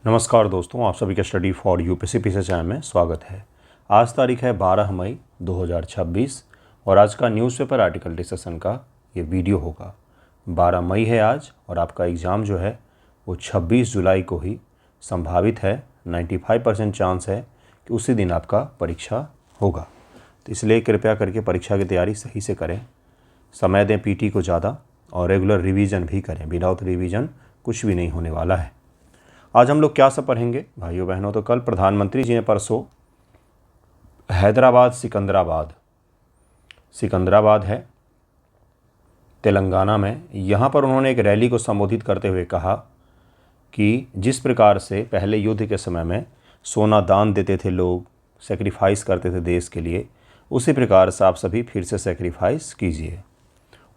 नमस्कार दोस्तों, आप सभी का स्टडी फॉर यूपीएससी चैनल में स्वागत है। आज तारीख है 12 मई 2026 और आज का न्यूज़पेपर आर्टिकल डिस्कशन का ये वीडियो होगा। 12 मई है आज और आपका एग्ज़ाम जो है वो 26 जुलाई को ही संभावित है। 95% चांस है कि उसी दिन आपका परीक्षा होगा, तो इसलिए कृपया करके परीक्षा की तैयारी सही से करें, समय दें पीटी को ज़्यादा और रेगुलर रिवीजन भी करें। विदाउट रिवीजन कुछ भी नहीं होने वाला है। आज हम लोग क्या सब पढ़ेंगे भाइयों बहनों, तो कल प्रधानमंत्री जी ने परसों हैदराबाद सिकंदराबाद है तेलंगाना में, यहाँ पर उन्होंने एक रैली को संबोधित करते हुए कहा कि जिस प्रकार से पहले युद्ध के समय में सोना दान देते थे लोग, सेक्रीफाइस करते थे देश के लिए, उसी प्रकार से आप सभी फिर से सेक्रीफाइस कीजिए।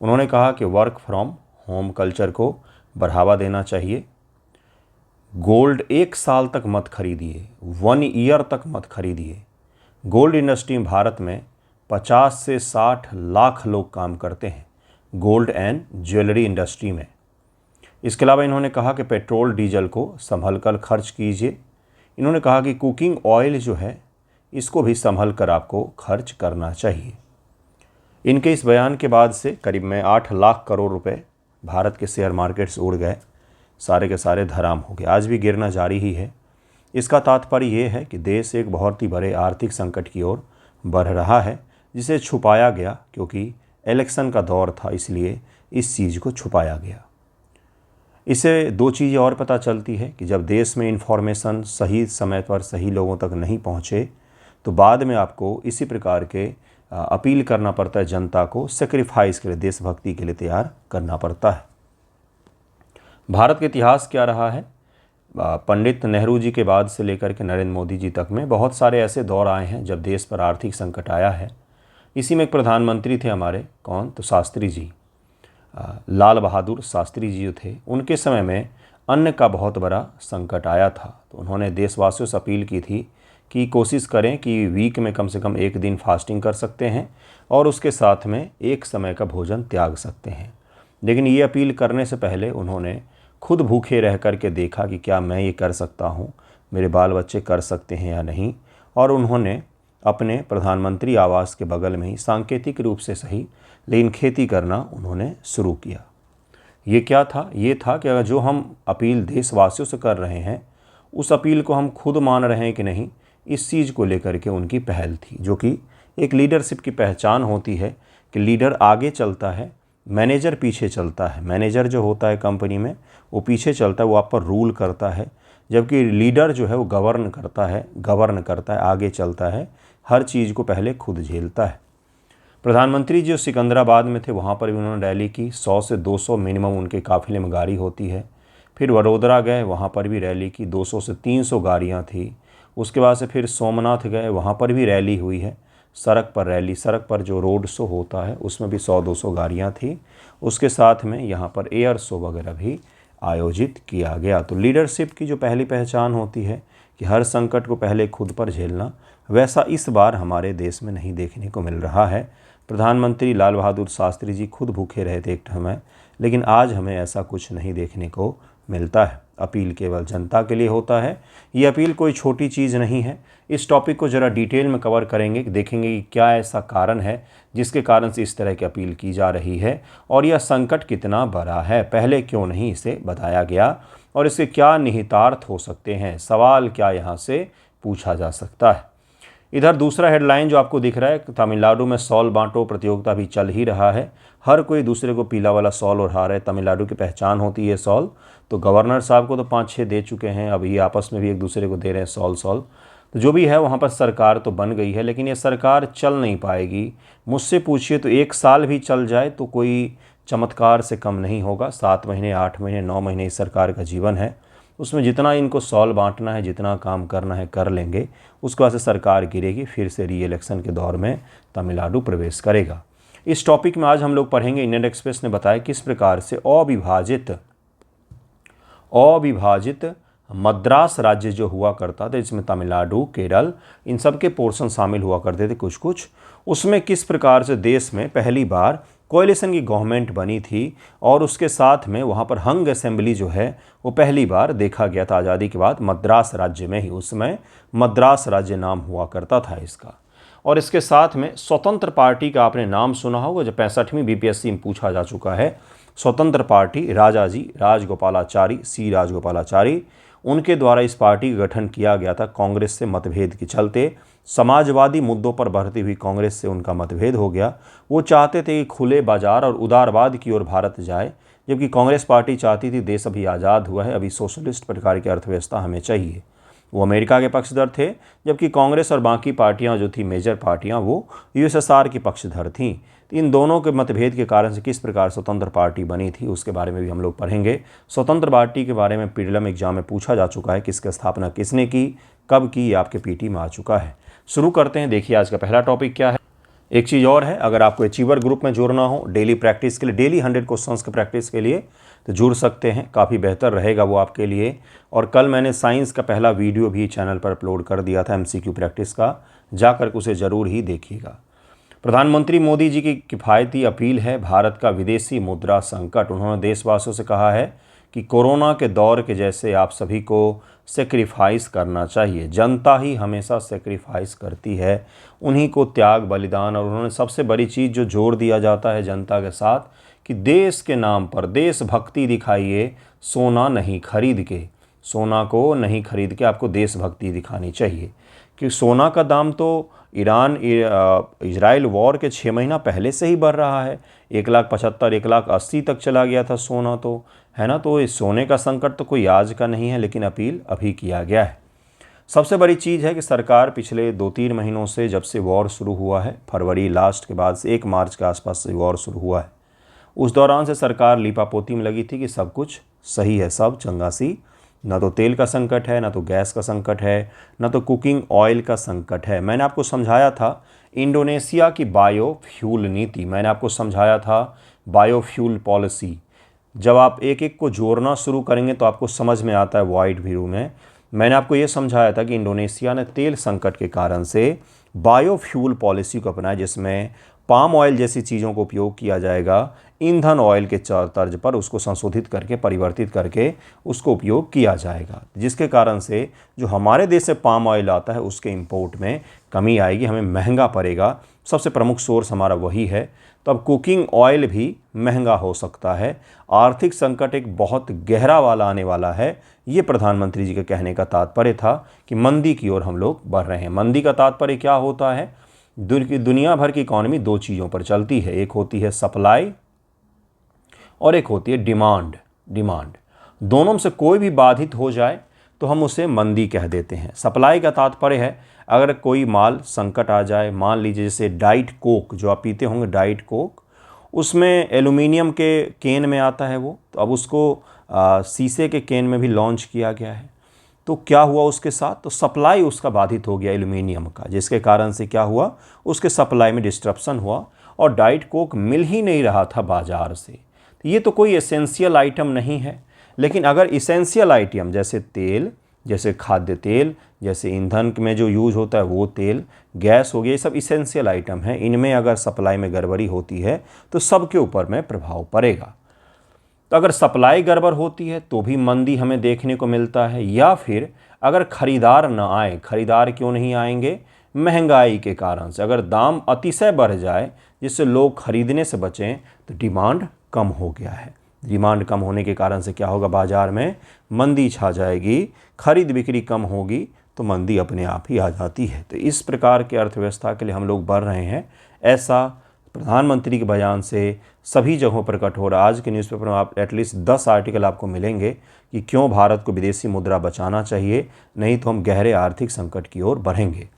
उन्होंने कहा कि वर्क फ्रॉम होम कल्चर को बढ़ावा देना चाहिए। गोल्ड 1 साल तक मत खरीदिए, 1 ईयर तक मत खरीदिए। गोल्ड इंडस्ट्री में भारत में 50 से 60 लाख लोग काम करते हैं, गोल्ड एंड ज्वेलरी इंडस्ट्री में। इसके अलावा इन्होंने कहा कि पेट्रोल डीजल को संभल कर खर्च कीजिए। इन्होंने कहा कि कुकिंग ऑयल जो है इसको भी संभल कर आपको खर्च करना चाहिए। इनके इस बयान के बाद से करीब में 8 लाख करोड़ रुपए भारत के शेयर मार्केट से उड़ गए, सारे के सारे धराम हो गए, आज भी गिरना जारी ही है। इसका तात्पर्य ये है कि देश एक बहुत ही बड़े आर्थिक संकट की ओर बढ़ रहा है, जिसे छुपाया गया क्योंकि इलेक्शन का दौर था, इसलिए इस चीज़ को छुपाया गया। इससे 2 चीज़ें और पता चलती है कि जब देश में इन्फॉर्मेशन सही समय पर सही लोगों तक नहीं पहुँचे तो बाद में आपको इसी प्रकार के अपील करना पड़ता है, जनता को सेक्रीफाइस के लिए, देशभक्ति के लिए तैयार करना पड़ता है। भारत का इतिहास क्या रहा है, पंडित नेहरू जी के बाद से लेकर के नरेंद्र मोदी जी तक में बहुत सारे ऐसे दौर आए हैं जब देश पर आर्थिक संकट आया है। इसी में एक प्रधानमंत्री थे हमारे, कौन, तो शास्त्री जी, लाल बहादुर शास्त्री जी जो थे, उनके समय में अन्न का बहुत बड़ा संकट आया था। तो उन्होंने देशवासियों से अपील की थी कि कोशिश करें कि वीक में कम से कम 1 दिन फास्टिंग कर सकते हैं और उसके साथ में 1 समय का भोजन त्याग सकते हैं। लेकिन ये अपील करने से पहले उन्होंने खुद भूखे रह कर के देखा कि क्या मैं ये कर सकता हूँ, मेरे बाल बच्चे कर सकते हैं या नहीं, और उन्होंने अपने प्रधानमंत्री आवास के बगल में ही सांकेतिक रूप से सही लेकिन खेती करना उन्होंने शुरू किया। ये क्या था, ये था कि अगर जो हम अपील देशवासियों से कर रहे हैं उस अपील को हम खुद मान रहे हैं कि नहीं, इस चीज़ को लेकर के उनकी पहल थी, जो कि एक लीडरशिप की पहचान होती है कि लीडर आगे चलता है, मैनेजर पीछे चलता है। मैनेजर जो होता है कंपनी में वो पीछे चलता है, वो आप पर रूल करता है, जबकि लीडर जो है वो गवर्न करता है, आगे चलता है, हर चीज़ को पहले खुद झेलता है। प्रधानमंत्री जो सिकंदराबाद में थे वहाँ पर भी उन्होंने रैली की, 100 से 200 मिनिमम उनके काफ़िले में गाड़ी होती है। फिर वडोदरा गए, वहाँ पर भी रैली की, 200 से 300 गाड़ियाँ थी। उसके बाद से फिर सोमनाथ गए, वहाँ पर भी रैली हुई है, सड़क पर जो रोड शो होता है उसमें भी 100-200 गाड़ियाँ थी। उसके साथ में यहाँ पर एयर शो वगैरह भी आयोजित किया गया। तो लीडरशिप की जो पहली पहचान होती है कि हर संकट को पहले खुद पर झेलना, वैसा इस बार हमारे देश में नहीं देखने को मिल रहा है। प्रधानमंत्री लाल बहादुर शास्त्री जी खुद भूखे रहे थे एक समय, लेकिन आज हमें ऐसा कुछ नहीं देखने को मिलता है। अपील केवल जनता के लिए होता है। ये अपील कोई छोटी चीज़ नहीं है। इस टॉपिक को ज़रा डिटेल में कवर करेंगे, देखेंगे कि क्या ऐसा कारण है जिसके कारण से इस तरह की अपील की जा रही है और यह संकट कितना बड़ा है, पहले क्यों नहीं इसे बताया गया और इसके क्या निहितार्थ हो सकते हैं, सवाल क्या यहाँ से पूछा जा सकता है। इधर दूसरा हेडलाइन जो आपको दिख रहा है, तमिलनाडु में शॉल बांटो प्रतियोगिता भी चल ही रहा है। हर कोई दूसरे को पीला वाला शॉल ओढ़ा रहा है। तमिलनाडु की पहचान होती है शॉल, तो गवर्नर साहब को तो 5-6 दे चुके हैं, अब ये आपस में भी एक दूसरे को दे रहे हैं शॉल। तो जो भी है वहाँ पर सरकार तो बन गई है, लेकिन ये सरकार चल नहीं पाएगी। मुझसे पूछिए तो 1 साल भी चल जाए तो कोई चमत्कार से कम नहीं होगा। 7 महीने, 8 महीने, 9 महीने इस सरकार का जीवन है, उसमें जितना इनको शॉल बांटना है, जितना काम करना है कर लेंगे। उसके बाद से सरकार गिरेगी, फिर से री इलेक्शन के दौर में तमिलनाडु प्रवेश करेगा। इस टॉपिक में आज हम लोग पढ़ेंगे, इंडियन एक्सप्रेस ने बताया किस प्रकार से अविभाजित मद्रास राज्य जो हुआ करता था, इसमें तमिलनाडु, केरल, इन सब के पोर्शन शामिल हुआ करते थे कुछ कुछ, उसमें किस प्रकार से देश में पहली बार कोएलिशन की गवर्नमेंट बनी थी और उसके साथ में वहाँ पर हंग असेंबली जो है वो पहली बार देखा गया था आज़ादी के बाद मद्रास राज्य में ही। उस समय मद्रास राज्य नाम हुआ करता था इसका। और इसके साथ में स्वतंत्र पार्टी का आपने नाम सुना होगा, जो 65वीं बीपीएससी में पूछा जा चुका है। स्वतंत्र पार्टी राजाजी राजगोपालाचारी, सी राजगोपालाचारी, उनके द्वारा इस पार्टी का गठन किया गया था कांग्रेस से मतभेद के चलते। समाजवादी मुद्दों पर बढ़ती हुई कांग्रेस से उनका मतभेद हो गया। वो चाहते थे कि खुले बाजार और उदारवाद की ओर भारत जाए, जबकि कांग्रेस पार्टी चाहती थी देश अभी आज़ाद हुआ है, अभी सोशलिस्ट प्रकार की अर्थव्यवस्था हमें चाहिए। वो अमेरिका के पक्षधर थे, जबकि कांग्रेस और बाकी पार्टियां जो थी मेजर पार्टियां वो यूएसएसआर की पक्षधर थीं। तो इन दोनों के मतभेद के कारण से किस प्रकार स्वतंत्र पार्टी बनी थी उसके बारे में भी हम लोग पढ़ेंगे। स्वतंत्र पार्टी के बारे में प्रीलिम एग्जाम में पूछा जा चुका है, किसकी स्थापना किसने की, कब की, ये आपके पीटी में आ चुका है। शुरू करते हैं। देखिए आज का पहला टॉपिक क्या है। एक चीज़ और है, अगर आपको अचीवर ग्रुप में जुड़ना हो डेली प्रैक्टिस के लिए, डेली 100 क्वेश्चंस के प्रैक्टिस के लिए, तो जुड़ सकते हैं, काफ़ी बेहतर रहेगा वो आपके लिए। और कल मैंने साइंस का पहला वीडियो भी चैनल पर अपलोड कर दिया था एमसीक्यू प्रैक्टिस का, जाकर उसे ज़रूर ही देखिएगा। प्रधानमंत्री मोदी जी की किफ़ायती अपील है भारत का विदेशी मुद्रा संकट। उन्होंने देशवासियों से कहा है कि कोरोना के दौर के जैसे आप सभी को सेक्रीफाइस करना चाहिए। जनता ही हमेशा सेक्रीफाइस करती है, उन्हीं को त्याग बलिदान। और उन्होंने सबसे बड़ी चीज़ जो जोर दिया जाता है जनता के साथ कि देश के नाम पर देशभक्ति दिखाइए, सोना नहीं खरीद के। सोना को नहीं खरीद के आपको देशभक्ति दिखानी चाहिए, कि सोना का दाम तो इजराइल वॉर के 6 महीना पहले से ही बढ़ रहा है। 1,75,000 1,80,000 तक चला गया था सोना, तो है ना। तो इस सोने का संकट तो कोई आज का नहीं है, लेकिन अपील अभी किया गया है। सबसे बड़ी चीज़ है कि सरकार पिछले 2-3 महीनों से, जब से वॉर शुरू हुआ है, फरवरी लास्ट के बाद से 1 मार्च के आसपास से वॉर शुरू हुआ है, उस दौरान से सरकार लीपापोती में लगी थी कि सब कुछ सही है, सब चंगासी, ना तो तेल का संकट है, ना तो गैस का संकट है, ना तो कुकिंग ऑयल का संकट है। मैंने आपको समझाया था इंडोनेशिया की बायोफ्यूल नीति, मैंने आपको समझाया था बायोफ्यूल पॉलिसी। जब आप एक एक को जोड़ना शुरू करेंगे तो आपको समझ में आता है वाइड व्यू में। मैंने आपको ये समझाया था कि इंडोनेशिया ने तेल संकट के कारण से बायोफ्यूल पॉलिसी को अपनाया, जिसमें पाम ऑयल जैसी चीज़ों को उपयोग किया जाएगा, ईंधन ऑयल के तर्ज पर उसको संशोधित करके, परिवर्तित करके उसको उपयोग किया जाएगा, जिसके कारण से जो हमारे देश से पाम ऑयल आता है उसके इंपोर्ट में कमी आएगी, हमें महंगा पड़ेगा। सबसे प्रमुख सोर्स हमारा वही है। तो अब कुकिंग ऑयल भी महंगा हो सकता है। आर्थिक संकट एक बहुत गहरा वाला आने वाला है। ये प्रधानमंत्री जी के कहने का तात्पर्य था कि मंदी की ओर हम लोग बढ़ रहे हैं। मंदी का तात्पर्य क्या होता है? दुनिया भर की इकॉनमी 2 चीज़ों पर चलती है, एक होती है सप्लाई और एक होती है डिमांड। दोनों में से कोई भी बाधित हो जाए तो हम उसे मंदी कह देते हैं। सप्लाई का तात्पर्य है अगर कोई माल संकट आ जाए, मान लीजिए जैसे डाइट कोक जो आप पीते होंगे, डाइट कोक, उसमें एल्युमिनियम के केन में आता है वो, तो अब उसको शीशे के केन में भी लॉन्च किया गया है। तो क्या हुआ उसके साथ? तो सप्लाई उसका बाधित हो गया एल्युमिनियम का, जिसके कारण से क्या हुआ, उसके सप्लाई में डिस्ट्रप्शन हुआ और डाइट कोक मिल ही नहीं रहा था बाजार से। तो ये तो कोई एसेंशियल आइटम नहीं है। लेकिन अगर इसेंशियल आइटम जैसे तेल, जैसे खाद्य तेल, जैसे ईंधन में जो यूज होता है वो तेल, गैस हो गया, ये सब इसेंशियल आइटम है, इनमें अगर सप्लाई में गड़बड़ी होती है तो सबके ऊपर में प्रभाव पड़ेगा। तो अगर सप्लाई गड़बड़ होती है तो भी मंदी हमें देखने को मिलता है, या फिर अगर खरीदार न आए, खरीदार क्यों नहीं आएंगे? महंगाई के कारण से। अगर दाम अतिशय बढ़ जाए जिससे लोग खरीदने से बचें तो डिमांड कम हो गया है। डिमांड कम होने के कारण से क्या होगा, बाजार में मंदी छा जाएगी, खरीद बिक्री कम होगी तो मंदी अपने आप ही आ जाती है। तो इस प्रकार की अर्थव्यवस्था के लिए हम लोग बढ़ रहे हैं, ऐसा प्रधानमंत्री के बयान से सभी जगहों पर प्रकट हो रहा है। आज के न्यूज़पेपर में आप एटलीस्ट 10 आर्टिकल आपको मिलेंगे कि क्यों भारत को विदेशी मुद्रा बचाना चाहिए, नहीं तो हम गहरे आर्थिक संकट की ओर बढ़ेंगे।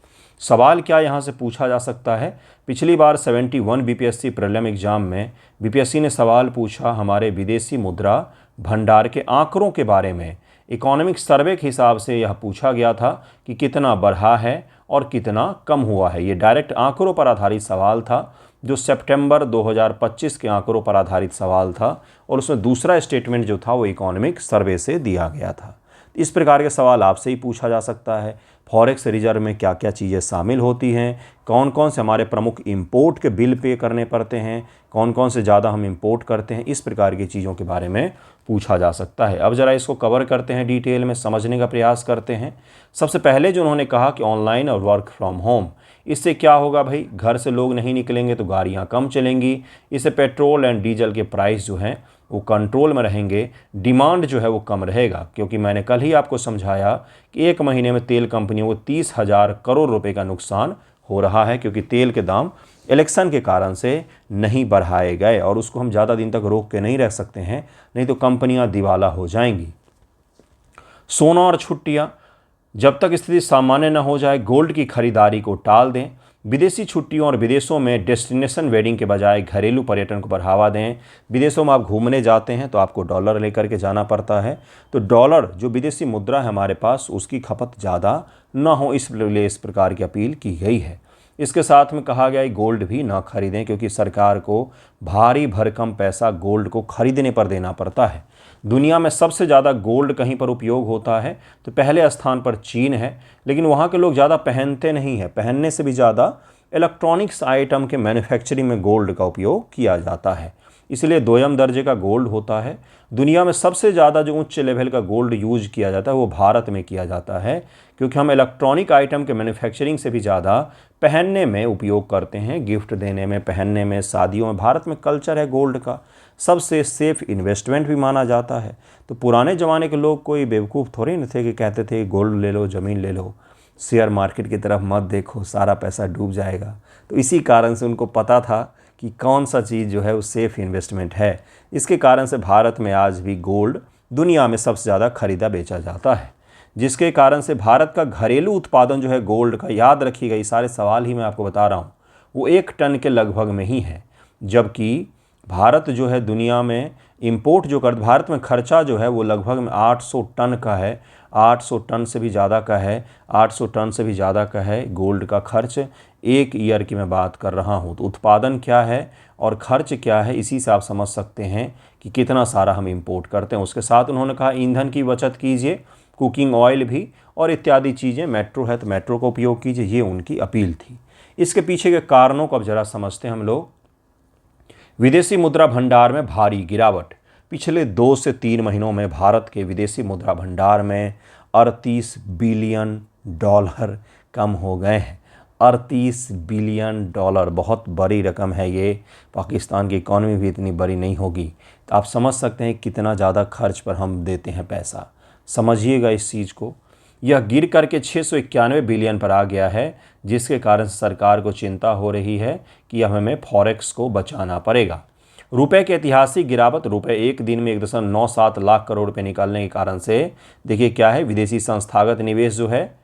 सवाल क्या यहाँ से पूछा जा सकता है? पिछली बार 71 बीपीएससी प्रीलिम एग्जाम में बीपीएससी ने सवाल पूछा हमारे विदेशी मुद्रा भंडार के आंकड़ों के बारे में। इकोनॉमिक सर्वे के हिसाब से यह पूछा गया था कि कितना बढ़ा है और कितना कम हुआ है। ये डायरेक्ट आंकड़ों पर आधारित सवाल था, जो सितंबर 2025 के आंकड़ों पर आधारित सवाल था, और उसमें दूसरा स्टेटमेंट जो था वो इकोनॉमिक सर्वे से दिया गया था। इस प्रकार के सवाल आपसे ही पूछा जा सकता है। फॉरेक्स रिजर्व में क्या क्या चीज़ें शामिल होती हैं, कौन कौन से हमारे प्रमुख इंपोर्ट के बिल पे करने पड़ते हैं, कौन कौन से ज़्यादा हम इंपोर्ट करते हैं, इस प्रकार की चीज़ों के बारे में पूछा जा सकता है। अब ज़रा इसको कवर करते हैं, डिटेल में समझने का प्रयास करते हैं। सबसे पहले जो उन्होंने कहा कि ऑनलाइन और वर्क फ्रॉम होम, इससे क्या होगा भाई, घर से लोग नहीं निकलेंगे तो गाड़ियाँ कम चलेंगी, इससे पेट्रोल एंड डीजल के प्राइस जो हैं वो कंट्रोल में रहेंगे, डिमांड जो है वो कम रहेगा। क्योंकि मैंने कल ही आपको समझाया कि एक महीने में तेल कंपनियों को 30,000 करोड़ रुपए का नुकसान हो रहा है, क्योंकि तेल के दाम इलेक्शन के कारण से नहीं बढ़ाए गए और उसको हम ज़्यादा दिन तक रोक के नहीं रख सकते हैं, नहीं तो कंपनियां दिवाला हो जाएंगी। सोना और छुट्टियां, जब तक स्थिति सामान्य न हो जाए गोल्ड की खरीदारी को टाल दें। विदेशी छुट्टियों और विदेशों में डेस्टिनेशन वेडिंग के बजाय घरेलू पर्यटन को बढ़ावा दें। विदेशों में आप घूमने जाते हैं तो आपको डॉलर लेकर के जाना पड़ता है, तो डॉलर जो विदेशी मुद्रा है हमारे पास उसकी खपत ज़्यादा ना हो, इसलिए इस प्रकार की अपील की गई है। इसके साथ में कहा गया है गोल्ड भी ना खरीदें, क्योंकि सरकार को भारी भरकम पैसा गोल्ड को खरीदने पर देना पड़ता है। दुनिया में सबसे ज़्यादा गोल्ड कहीं पर उपयोग होता है तो पहले स्थान पर चीन है, लेकिन वहाँ के लोग ज़्यादा पहनते नहीं हैं। पहनने से भी ज़्यादा इलेक्ट्रॉनिक्स आइटम के मैन्युफैक्चरिंग में गोल्ड का उपयोग किया जाता है, इसलिए दोयम दर्जे का गोल्ड होता है। दुनिया में सबसे ज़्यादा जो उच्च लेवल का गोल्ड यूज किया जाता है वो भारत में किया जाता है, क्योंकि हम इलेक्ट्रॉनिक आइटम के मैन्युफैक्चरिंग से भी ज़्यादा पहनने में उपयोग करते हैं, गिफ्ट देने में, पहनने में, शादियों में। भारत में कल्चर है गोल्ड का, सबसे सेफ इन्वेस्टमेंट भी माना जाता है। तो पुराने ज़माने के लोग कोई बेवकूफ़ थोड़े न थे कि कहते थे गोल्ड ले लो, ज़मीन ले लो, शेयर मार्केट की तरफ मत देखो, सारा पैसा डूब जाएगा। तो इसी कारण से उनको पता था कि कौन सा चीज़ जो है वो सेफ़ इन्वेस्टमेंट है। इसके कारण से भारत में आज भी गोल्ड दुनिया में सबसे ज़्यादा खरीदा बेचा जाता है, जिसके कारण से भारत का घरेलू उत्पादन जो है गोल्ड का, याद रखिएगा ये सारे सवाल ही मैं आपको बता रहा हूँ, वो 1 टन के लगभग में ही है। जबकि भारत जो है दुनिया में इंपोर्ट जो कर, भारत में खर्चा जो है वो लगभग में 800 टन का है, 800 टन से भी ज़्यादा का है, 800 टन से भी ज़्यादा का है गोल्ड का खर्च। एक ईयर की मैं बात कर रहा हूँ, तो उत्पादन क्या है और खर्च क्या है, इसी से आप समझ सकते हैं कि कितना सारा हम इंपोर्ट करते हैं। उसके साथ उन्होंने कहा ईंधन की बचत कीजिए, कुकिंग ऑयल भी और इत्यादि चीज़ें, मेट्रो है तो मेट्रो का उपयोग कीजिए, ये उनकी अपील थी। इसके पीछे के कारणों को अब जरा समझते हैं हम लोग। विदेशी मुद्रा भंडार में भारी गिरावट, पिछले 2 से 3 महीनों में भारत के विदेशी मुद्रा भंडार में 38 बिलियन डॉलर कम हो गए हैं। 38 बिलियन डॉलर बहुत बड़ी रकम है ये, पाकिस्तान की इकॉनमी भी इतनी बड़ी नहीं होगी। तो आप समझ सकते हैं कितना ज़्यादा खर्च पर हम देते हैं पैसा, समझिएगा इस चीज़ को। यह गिर करके 691 बिलियन पर आ गया है, जिसके कारण सरकार को चिंता हो रही है कि अब हमें फॉरेक्स को बचाना पड़ेगा। रुपए की ऐतिहासिक गिरावट, रुपए एक दिन में 1.97 लाख करोड़ रुपए निकालने के कारण से देखिए क्या है, विदेशी संस्थागत निवेश जो है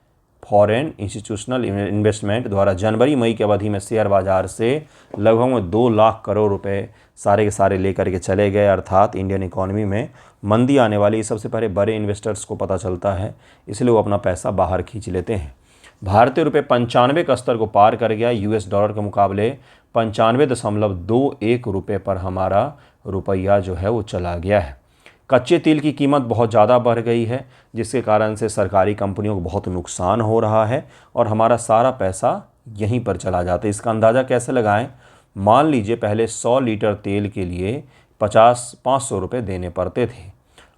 फॉरेन इंस्टीट्यूशनल इन्वेस्टमेंट द्वारा जनवरी मई की अवधि में शेयर बाजार से लगभग 2 लाख करोड़ रुपए सारे के सारे लेकर के चले गए। अर्थात इंडियन इकॉनमी में मंदी आने वाली, सबसे पहले बड़े इन्वेस्टर्स को पता चलता है, इसलिए वो अपना पैसा बाहर खींच लेते हैं। भारतीय रुपये 95 का स्तर को पार कर गया, US डॉलर के मुकाबले 95.21 रुपये पर हमारा रुपया जो है वो चला गया है। कच्चे तेल की कीमत बहुत ज़्यादा बढ़ गई है, जिसके कारण से सरकारी कंपनियों को बहुत नुकसान हो रहा है और हमारा सारा पैसा यहीं पर चला जाता है। इसका अंदाज़ा कैसे लगाएं? मान लीजिए पहले 100 लीटर तेल के लिए 500 रुपये देने पड़ते थे,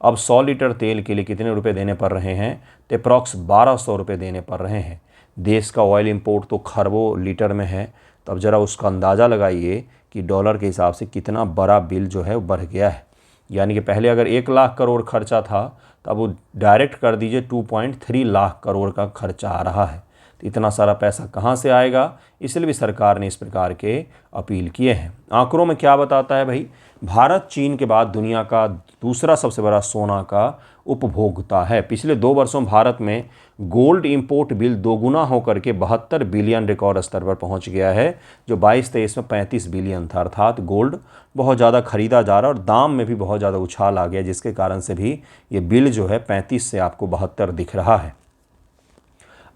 अब 100 लीटर तेल के लिए कितने रुपए देने पड़ रहे हैं? तो अप्रॉक्स 1200 रुपये देने पड़ रहे हैं। देश का ऑयल इंपोर्ट तो खरबों लीटर में है, तो अब ज़रा उसका अंदाज़ा लगाइए कि डॉलर के हिसाब से कितना बड़ा बिल जो है वो बढ़ गया है। यानी कि पहले अगर 1 लाख करोड़ खर्चा था तो अब वो डायरेक्ट कर दीजिए 2.3 लाख करोड़ का खर्चा आ रहा है। तो इतना सारा पैसा कहाँ से आएगा? इसलिए भी सरकार ने इस प्रकार के अपील किए हैं। आंकड़ों में क्या बताता है भाई, भारत चीन के बाद दुनिया का दूसरा सबसे बड़ा सोना का उपभोक्ता है। पिछले 2 वर्षों में भारत में गोल्ड इंपोर्ट बिल दोगुना होकर के 72 बिलियन रिकॉर्ड स्तर पर पहुंच गया है, जो 22-23 में 35 बिलियन था। अर्थात गोल्ड बहुत ज़्यादा खरीदा जा रहा है और दाम में भी बहुत ज़्यादा उछाल आ गया, जिसके कारण से भी ये बिल जो है 35 से आपको 72 दिख रहा है।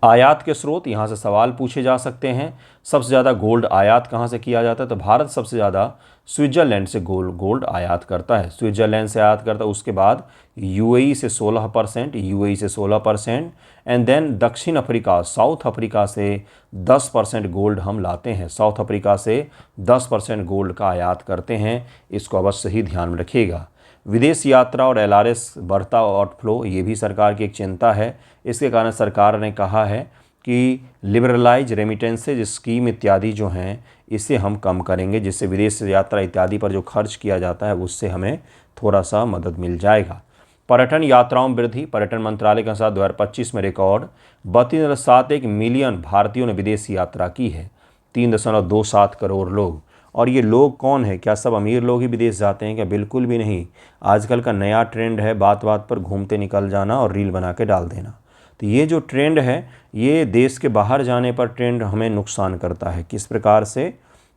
आयात के स्रोत, यहाँ से सवाल पूछे जा सकते हैं। सबसे ज़्यादा गोल्ड आयात कहाँ से किया जाता है? तो भारत सबसे ज़्यादा स्विट्ज़रलैंड से गोल्ड आयात करता है, स्विट्ज़रलैंड से आयात करता है। उसके बाद यूएई से 16%, एंड देन दक्षिण अफ्रीका, साउथ अफ्रीका से 10% गोल्ड हम लाते हैं। साउथ अफ्रीका से 10% गोल्ड का आयात करते हैं, इसको अवश्य ही ध्यान में रखिएगा। विदेश यात्रा और एलआरएस बढ़ता आउटफ्लो, ये भी सरकार की एक चिंता है। इसके कारण सरकार ने कहा है कि लिबरलाइज रेमिटेंसेज स्कीम इत्यादि जो हैं इसे हम कम करेंगे, जिससे विदेश यात्रा इत्यादि पर जो खर्च किया जाता है उससे हमें थोड़ा सा मदद मिल जाएगा। पर्यटन यात्राओं में वृद्धि, पर्यटन मंत्रालय के अनुसार 2025 में रिकॉर्ड 32.71 मिलियन भारतीयों ने विदेश यात्रा की है, 3.27 करोड़ लोग। और ये लोग कौन है? क्या सब अमीर लोग ही विदेश जाते हैं क्या? बिल्कुल भी नहीं। आजकल का नया ट्रेंड है बात बात पर घूमते निकल जाना और रील बना के डाल देना। तो ये जो ट्रेंड है, ये देश के बाहर जाने पर ट्रेंड हमें नुकसान करता है। किस प्रकार से?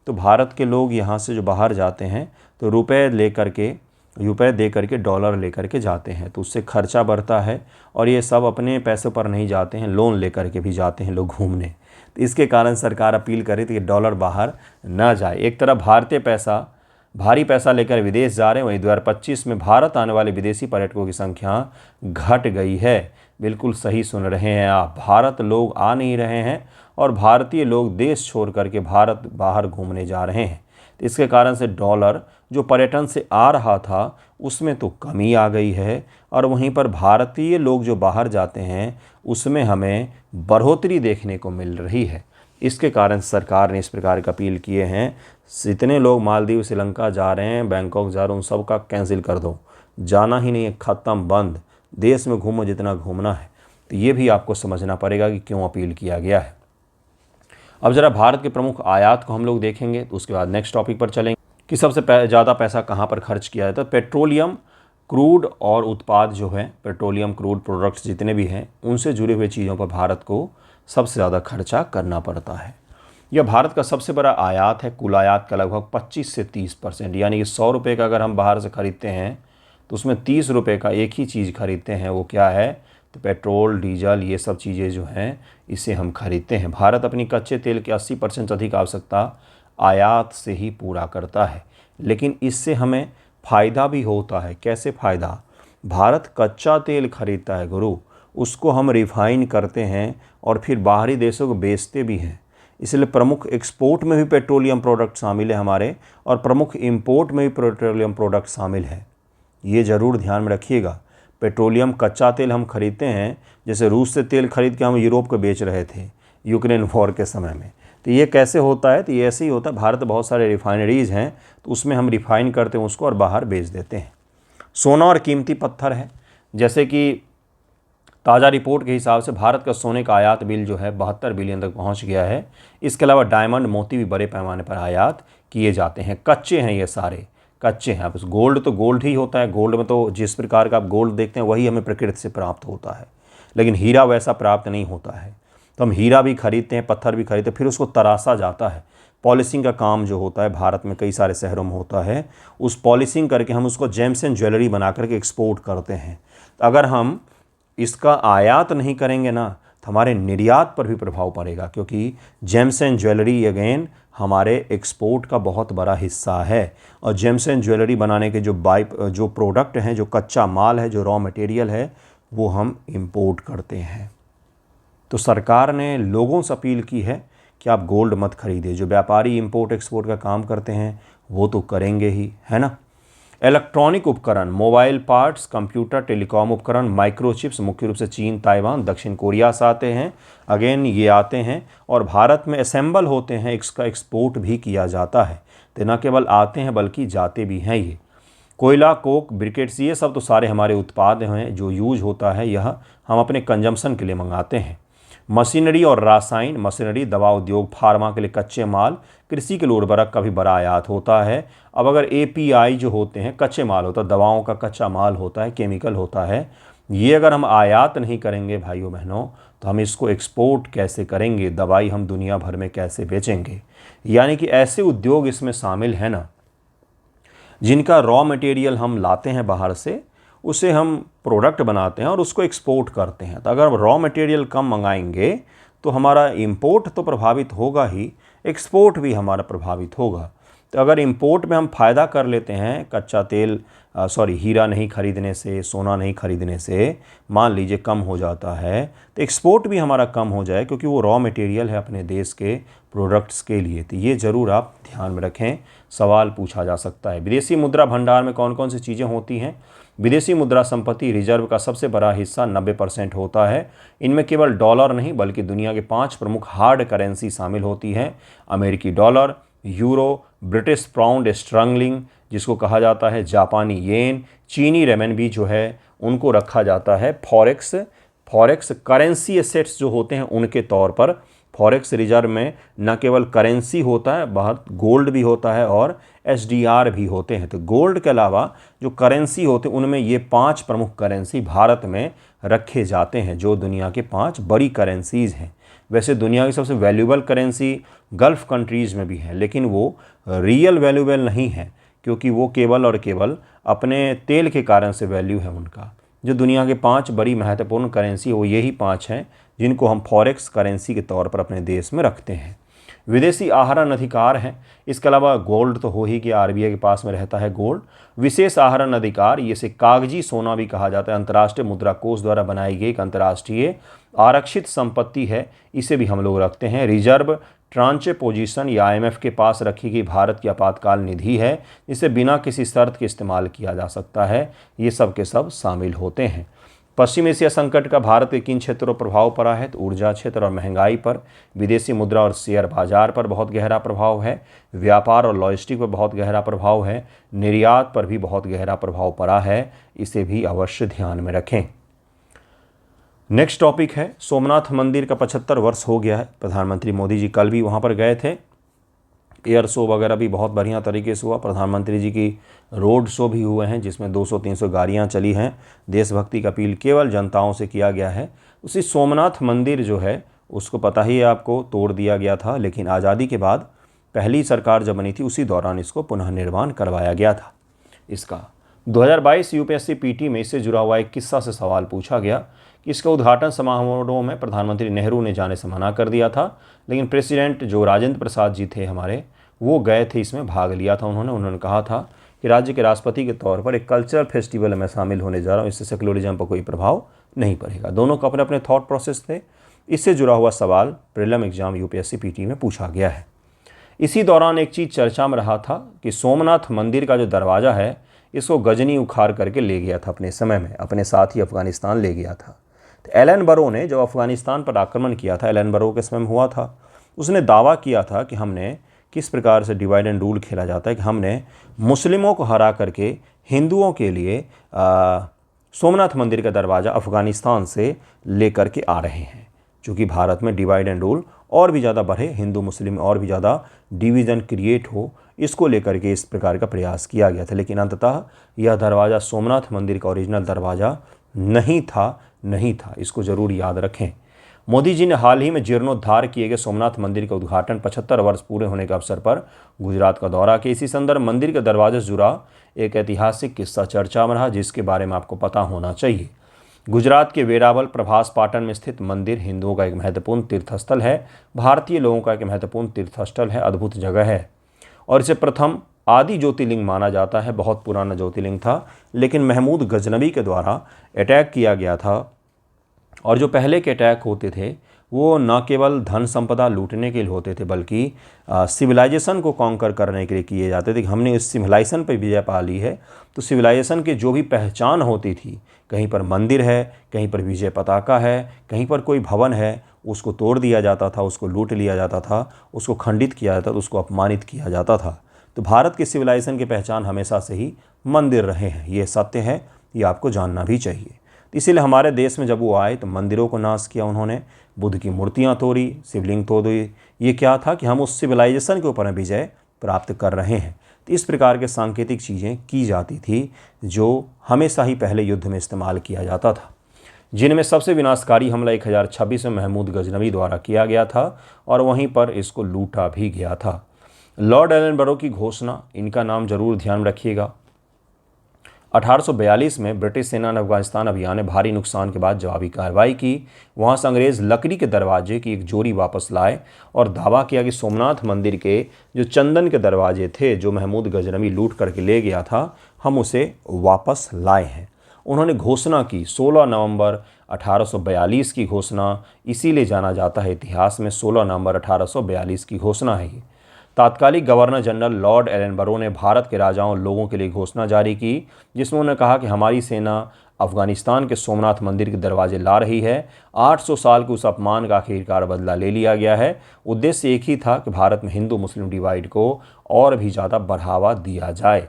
तो भारत के लोग यहाँ से जो बाहर जाते हैं तो रुपए दे करके डॉलर लेकर के जाते हैं, तो उससे खर्चा बढ़ता है। और ये सब अपने पैसों पर नहीं जाते हैं, लोन लेकर के भी जाते हैं लोग घूमने। तो इसके कारण सरकार अपील करे थी कि डॉलर बाहर ना जाए। एक तरफ भारी पैसा लेकर विदेश जा रहे हैं, वहीं 2025 में भारत आने वाले विदेशी पर्यटकों की संख्या घट गई है। बिल्कुल सही सुन रहे हैं आप, भारत लोग आ नहीं रहे हैं और भारतीय लोग देश छोड़ करके भारत बाहर घूमने जा रहे हैं। तो इसके कारण से डॉलर जो पर्यटन से आ रहा था उसमें तो कमी आ गई है, और वहीं पर भारतीय लोग जो बाहर जाते हैं उसमें हमें बढ़ोतरी देखने को मिल रही है। इसके कारण सरकार ने इस प्रकार की अपील किए हैं, जितने लोग मालदीव, श्रीलंका जा रहे हैं, बैंकॉक जा रहे हैं, उन सब का कैंसिल कर दो, जाना ही नहीं है, ख़त्म, बंद। देश में घूमो जितना घूमना है। तो ये भी आपको समझना पड़ेगा कि क्यों अपील किया गया है। अब ज़रा भारत के प्रमुख आयात को हम लोग देखेंगे, तो उसके बाद नेक्स्ट टॉपिक पर चलेंगे कि सबसे ज़्यादा पैसा कहाँ पर खर्च किया जाता है। पेट्रोलियम, क्रूड और उत्पाद जो है, पेट्रोलियम क्रूड प्रोडक्ट्स जितने भी हैं उनसे जुड़े हुए चीज़ों पर भारत को सबसे ज़्यादा खर्चा करना पड़ता है। यह भारत का सबसे बड़ा आयात है, कुल आयात का लगभग 25 से 30%। यानी कि 100 रुपये का अगर हम बाहर से ख़रीदते हैं तो उसमें 30 रुपये का एक ही चीज़ खरीदते हैं, वो क्या है? तो पेट्रोल, डीजल, ये सब चीज़ें जो हैं इसे हम खरीदते हैं। भारत अपनी कच्चे तेल की 80% से अधिक आवश्यकता आयात से ही पूरा करता है, लेकिन इससे हमें फ़ायदा भी होता है। कैसे फ़ायदा? भारत कच्चा तेल खरीदता है गुरु, उसको हम रिफाइन करते हैं और फिर बाहरी देशों को बेचते भी हैं। इसलिए प्रमुख एक्सपोर्ट में भी पेट्रोलियम प्रोडक्ट शामिल है हमारे, और प्रमुख इंपोर्ट में भी पेट्रोलियम प्रोडक्ट शामिल है। ये ज़रूर ध्यान में रखिएगा। पेट्रोलियम कच्चा तेल हम खरीदते हैं, जैसे रूस से तेल खरीद के हम यूरोप को बेच रहे थे यूक्रेन वॉर के समय में। तो ये कैसे होता है? तो ये ऐसे ही होता है, भारत में बहुत सारे रिफाइनरीज़ हैं तो उसमें हम रिफ़ाइन करते हैं उसको और बाहर बेच देते हैं। सोना और कीमती पत्थर है, जैसे कि ताज़ा रिपोर्ट के हिसाब से भारत का सोने का आयात बिल जो है 72 बिलियन तक पहुंच गया है। इसके अलावा डायमंड, मोती भी बड़े पैमाने पर आयात किए जाते हैं। कच्चे हैं, ये सारे कच्चे हैं। अब गोल्ड तो गोल्ड ही होता है, गोल्ड में तो जिस प्रकार का आप गोल्ड देखते हैं वही हमें प्रकृति से प्राप्त होता है, लेकिन हीरा वैसा प्राप्त नहीं होता है। तो हम हीरा भी खरीदते हैं, पत्थर भी खरीदते हैं, फिर उसको तराशा जाता है। पॉलिशिंग का काम जो होता है भारत में कई सारे शहरों में होता है, उस पॉलिशिंग करके हम उसको जेम्स एंड ज्वेलरी बना करके एक्सपोर्ट करते हैं। तो अगर हम इसका आयात नहीं करेंगे ना तो हमारे निर्यात पर भी प्रभाव पड़ेगा, क्योंकि जेम्स एंड ज्वेलरी अगेन हमारे एक्सपोर्ट का बहुत बड़ा हिस्सा है। और जेम्स एंड ज्वेलरी बनाने के जो प्रोडक्ट हैं, जो कच्चा माल है, जो रॉ मटेरियल है, वो हम इंपोर्ट करते हैं। तो सरकार ने लोगों से अपील की है कि आप गोल्ड मत खरीदिए। जो व्यापारी इंपोर्ट एक्सपोर्ट का काम करते हैं वो तो करेंगे ही, है ना। इलेक्ट्रॉनिक उपकरण, मोबाइल पार्ट्स, कंप्यूटर, टेलीकॉम उपकरण, माइक्रोचिप्स मुख्य रूप से चीन, ताइवान, दक्षिण कोरिया से आते हैं। अगेन ये आते हैं और भारत में असेंबल होते हैं, इसका एक्सपोर्ट भी किया जाता है। तो न केवल आते हैं बल्कि जाते भी हैं। ये कोयला, कोक, ब्रिकेट्स, ये सब तो सारे हमारे उत्पाद हैं जो यूज होता है, यह हम अपने कंजम्पशन के लिए मंगाते हैं। मशीनरी और रासायन, मशीनरी, दवा उद्योग, फार्मा के लिए कच्चे माल, कृषि के लिए उर्वरक का भी बड़ा आयात होता है। अब अगर एपीआई जो होते हैं, कच्चे माल होता है, दवाओं का कच्चा माल होता है, केमिकल होता है, ये अगर हम आयात नहीं करेंगे भाइयों बहनों तो हम इसको एक्सपोर्ट कैसे करेंगे? दवाई हम दुनिया भर में कैसे बेचेंगे? यानी कि ऐसे उद्योग इसमें शामिल हैं ना, जिनका रॉ मटेरियल हम लाते हैं बाहर से, उसे हम प्रोडक्ट बनाते हैं और उसको एक्सपोर्ट करते हैं। तो अगर रॉ मटेरियल कम मंगाएंगे तो हमारा इंपोर्ट तो प्रभावित होगा ही, एक्सपोर्ट भी हमारा प्रभावित होगा। तो अगर इंपोर्ट में हम फ़ायदा कर लेते हैं कच्चा तेल हीरा नहीं खरीदने से, सोना नहीं खरीदने से, मान लीजिए कम हो जाता है, तो एक्सपोर्ट भी हमारा कम हो जाए क्योंकि वो रॉ मटेरियल है अपने देश के प्रोडक्ट्स के लिए। तो ये ज़रूर आप ध्यान में रखें, सवाल पूछा जा सकता है। विदेशी मुद्रा भंडार में कौन कौन सी चीज़ें होती हैं? विदेशी मुद्रा संपत्ति रिजर्व का सबसे बड़ा हिस्सा 90% होता है। इनमें केवल डॉलर नहीं बल्कि दुनिया के 5 प्रमुख हार्ड करेंसी शामिल होती हैं। अमेरिकी dollar, euro, British pound sterling जिसको कहा जाता है, जापानी येन, चीनी रेमनबी जो है उनको रखा जाता है फॉरेक्स करेंसी एसेट्स जो होते हैं उनके तौर पर। फॉरेक्स रिजर्व में न केवल करेंसी होता है, बहुत गोल्ड भी होता है और एसडीआर भी होते हैं। तो गोल्ड के अलावा जो करेंसी होते हैं उनमें ये 5 प्रमुख करेंसी भारत में रखे जाते हैं जो दुनिया के 5 बड़ी करेंसीज़ हैं। वैसे दुनिया की सबसे वैल्यूएबल करेंसी गल्फ़ कंट्रीज़ में भी है, लेकिन वो रियल वैल्यूएबल नहीं है क्योंकि वो केवल और केवल अपने तेल के कारण से वैल्यू है उनका। जो दुनिया के 5 बड़ी महत्वपूर्ण करेंसी वो यही 5 हैं जिनको हम फॉरेक्स करेंसी के तौर पर अपने देश में रखते हैं। विदेशी आहरण अधिकार हैं, इसके अलावा गोल्ड तो हो ही कि आरबीआई के पास में रहता है गोल्ड। विशेष आहरण अधिकार, इसे कागजी सोना भी कहा जाता है, अंतर्राष्ट्रीय मुद्रा कोष द्वारा बनाई गई एक अंतर्राष्ट्रीय आरक्षित संपत्ति है, इसे भी हम लोग रखते हैं। रिजर्व ट्रांचे पोजीशन या आईएमएफ के पास रखी गई भारत की आपातकाल निधि है, इसे बिना किसी शर्त के इस्तेमाल किया जा सकता है। ये सब के सब शामिल होते हैं। पश्चिम एशिया संकट का भारत के किन क्षेत्रों पर प्रभाव पड़ा है? तो ऊर्जा क्षेत्र और महंगाई पर, विदेशी मुद्रा और शेयर बाजार पर बहुत गहरा प्रभाव है, व्यापार और लॉजिस्टिक पर बहुत गहरा प्रभाव है, निर्यात पर भी बहुत गहरा प्रभाव पड़ा है। इसे भी अवश्य ध्यान में रखें। नेक्स्ट टॉपिक है, सोमनाथ मंदिर का 75 वर्ष हो गया है। प्रधानमंत्री मोदी जी कल भी वहाँ पर गए थे। एयर शो वगैरह भी बहुत बढ़िया तरीके से हुआ। प्रधानमंत्री जी की रोड शो भी हुए हैं जिसमें 200-300 गाड़ियाँ चली हैं। देशभक्ति का अपील केवल जनताओं से किया गया है। उसी सोमनाथ मंदिर जो है उसको पता ही है आपको, तोड़ दिया गया था, लेकिन आज़ादी के बाद पहली सरकार जब बनी थी उसी दौरान इसको पुनः निर्माण करवाया गया था। इसका 2022 यूपीएससी पीटी में इससे जुड़ा हुआ एक किस्सा से सवाल पूछा गया कि इसका उद्घाटन समारोह में प्रधानमंत्री नेहरू ने जाने से मना कर दिया था, लेकिन प्रेसिडेंट जो राजेंद्र प्रसाद जी थे हमारे, वो गए थे, इसमें भाग लिया था उन्होंने कहा था कि राज्य के राष्ट्रपति के तौर पर एक कल्चरल फेस्टिवल में शामिल होने जा रहा हूँ, इससे सेकुलरिज्म पर कोई प्रभाव नहीं पड़ेगा। दोनों का अपने अपने थॉट प्रोसेस थे। इससे जुड़ा हुआ सवाल प्रीलिम एग्जाम यूपीएससी पीटी में पूछा गया है। इसी दौरान एक चीज़ चर्चा में रहा था कि सोमनाथ मंदिर का जो दरवाज़ा है इसको गजनी उखाड़ करके ले गया था अपने समय में, अपने साथ ही अफगानिस्तान ले गया था। तो एलन बरो ने जब अफगानिस्तान पर आक्रमण किया था, एलन बरो के समय में हुआ था, उसने दावा किया था कि हमने किस प्रकार से डिवाइड एंड रूल खेला जाता है कि हमने मुस्लिमों को हरा करके हिंदुओं के लिए सोमनाथ मंदिर का दरवाज़ा अफ़गानिस्तान से लेकर के आ रहे हैं। चूँकि भारत में डिवाइड एंड रूल और भी ज़्यादा बढ़े, हिंदू मुस्लिम और भी ज़्यादा डिवीज़न क्रिएट हो, इसको लेकर के इस प्रकार का प्रयास किया गया था। लेकिन अंततः यह दरवाज़ा सोमनाथ मंदिर का ओरिजिनल दरवाज़ा नहीं था। इसको ज़रूर याद रखें। मोदी जी ने हाल ही में जीर्णोद्धार किए गए सोमनाथ मंदिर का उद्घाटन 75 वर्ष पूरे होने के अवसर पर गुजरात का दौरा किया। इसी संदर्भ मंदिर के दरवाजे से जुड़ा एक ऐतिहासिक किस्सा चर्चा में रहा जिसके बारे में आपको पता होना चाहिए। गुजरात के वेरावल प्रभास पाटन में स्थित मंदिर हिंदुओं का एक महत्वपूर्ण तीर्थस्थल है, भारतीय लोगों का एक महत्वपूर्ण तीर्थस्थल है, अद्भुत जगह है और इसे प्रथम आदि ज्योतिर्लिंग माना जाता है। बहुत पुराना ज्योतिर्लिंग था, लेकिन महमूद गजनवी के द्वारा अटैक किया गया था और जो पहले के अटैक होते थे वो न केवल धन संपदा लूटने के लिए होते थे बल्कि सिविलाइजेशन को कॉन्कर करने के लिए किए जाते थे कि हमने इस सिविलाइजेशन पर विजय पा ली है। तो सिविलाइजेशन की जो भी पहचान होती थी, कहीं पर मंदिर है, कहीं पर विजय पताका है, कहीं पर कोई भवन है, उसको तोड़ दिया जाता था, उसको लूट लिया जाता था, उसको खंडित किया जाता था, उसको अपमानित किया जाता था। तो भारत की सिविलाइजेशन की पहचान हमेशा से ही मंदिर रहे हैं, ये सत्य है, ये आपको जानना भी चाहिए। इसीलिए हमारे देश में जब वो आए तो मंदिरों को नाश किया उन्होंने, बुद्ध की मूर्तियाँ तोड़ी, शिवलिंग तोड़ी। ये क्या था कि हम उस सिविलाइजेशन के ऊपर विजय प्राप्त कर रहे हैं। तो इस प्रकार के सांकेतिक चीज़ें की जाती थी जो हमेशा ही पहले युद्ध में इस्तेमाल किया जाता था, जिनमें सबसे विनाशकारी हमला 1026 में महमूद गजनवी द्वारा किया गया था और वहीं पर इसको लूटा भी गया था। लॉर्ड एलन बरो की घोषणा, इनका नाम जरूर ध्यान रखिएगा। 1842 में ब्रिटिश सेना ने अफगानिस्तान अभियान में भारी नुकसान के बाद जवाबी कार्रवाई की। वहां से अंग्रेज लकड़ी के दरवाजे की एक जोड़ी वापस लाए और दावा किया कि सोमनाथ मंदिर के जो चंदन के दरवाजे थे जो महमूद गजनवी लूट करके ले गया था, हम उसे वापस लाए हैं। उन्होंने घोषणा की 16 नवंबर 1842 की घोषणा, इसीलिए जाना जाता है इतिहास में 16 नवंबर 1842 की घोषणा है ये। तात्कालिक गवर्नर जनरल लॉर्ड एलनबरो ने भारत के राजाओं और लोगों के लिए घोषणा जारी की, जिसमें उन्होंने कहा कि हमारी सेना अफगानिस्तान के सोमनाथ मंदिर के दरवाजे ला रही है। 800 साल के उस अपमान का आखिरकार बदला ले लिया गया है। उद्देश्य एक ही था कि भारत में हिंदू मुस्लिम डिवाइड को और भी ज़्यादा बढ़ावा दिया जाए।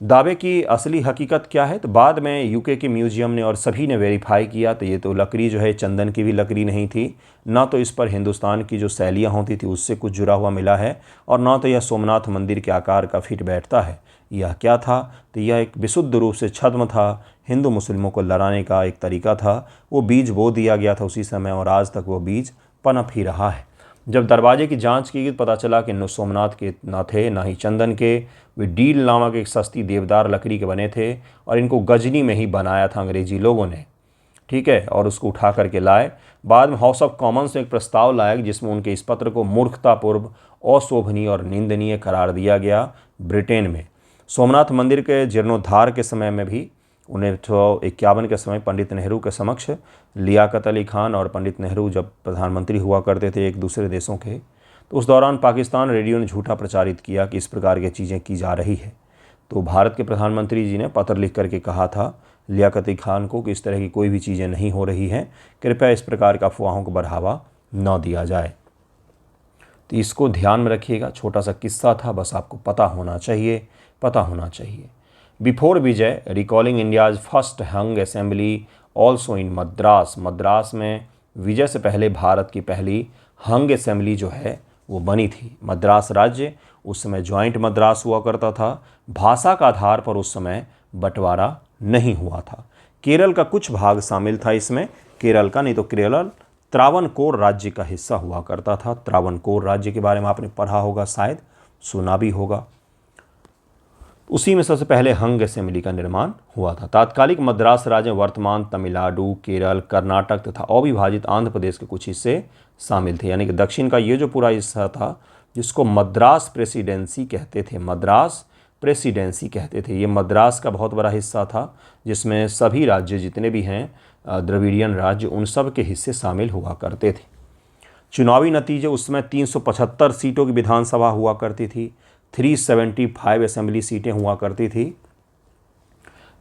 दावे की असली हकीकत क्या है, तो बाद में यूके के म्यूजियम ने और सभी ने वेरीफाई किया, तो ये तो लकड़ी जो है चंदन की भी लकड़ी नहीं थी, ना तो इस पर हिंदुस्तान की जो शैलियाँ होती थी उससे कुछ जुड़ा हुआ मिला है, और ना तो यह सोमनाथ मंदिर के आकार का फिट बैठता है। यह क्या था, तो यह एक विशुद्ध रूप से छद्म था, हिंदू मुस्लिमों को लड़ाने का एक तरीका था। वो बीज बो दिया गया था उसी समय और आज तक वो बीज पनप ही रहा है। जब दरवाजे की जांच की गई तो पता चला कि न सोमनाथ के ना थे ना ही चंदन के, वे डील नामक एक सस्ती देवदार लकड़ी के बने थे और इनको गजनी में ही बनाया था अंग्रेजी लोगों ने, ठीक है, और उसको उठा करके लाए। बाद में हाउस ऑफ कॉमन्स ने एक प्रस्ताव लाया जिसमें उनके इस पत्र को मूर्खतापूर्व, अशोभनीय और निंदनीय करार दिया गया ब्रिटेन में। सोमनाथ मंदिर के जीर्णोद्धार के समय में भी 1951 के समय पंडित नेहरू के समक्ष लियाकत अली खान और पंडित नेहरू जब प्रधानमंत्री हुआ करते थे एक दूसरे देशों के, तो उस दौरान पाकिस्तान रेडियो ने झूठा प्रचारित किया कि इस प्रकार की चीज़ें की जा रही है। तो भारत के प्रधानमंत्री जी ने पत्र लिख करके कहा था लियाकत अली खान को कि इस तरह की कोई भी चीज़ें नहीं हो रही हैं, कृपया इस प्रकार का अफवाहों को बढ़ावा न दिया जाए। तो इसको ध्यान में रखिएगा, छोटा सा किस्सा था, बस आपको पता होना चाहिए। Before Vijay, recalling India's first hung assembly also in Madras. Madras में विजय से पहले भारत की पहली हंग असेंबली जो है वो बनी थी। मद्रास राज्य उस समय ज्वाइंट मद्रास हुआ करता था। भाषा का आधार पर उस समय बंटवारा नहीं हुआ था। केरल का कुछ भाग शामिल था इसमें, केरल का नहीं तो केरल त्रावणकोर राज्य का हिस्सा हुआ करता था। त्रावणकोर राज्य के बारे में आपने पढ़ा होगा, शायद सुना भी होगा। उसी में सबसे पहले हंग असेंबली का निर्माण हुआ था। तात्कालिक मद्रास राज्य में वर्तमान तमिलनाडु, केरल, कर्नाटक तथा अविभाजित आंध्र प्रदेश के कुछ हिस्से शामिल थे। यानी कि दक्षिण का ये जो पूरा हिस्सा था जिसको मद्रास प्रेसिडेंसी कहते थे, मद्रास प्रेसिडेंसी कहते थे, ये मद्रास का बहुत बड़ा हिस्सा था जिसमें सभी राज्य जितने भी हैं द्रविडियन राज्य उन सब के हिस्से शामिल हुआ करते थे। चुनावी नतीजे उस समय 375 सीटों की विधानसभा हुआ करती थी, 375 असेंबली सीटें हुआ करती थी,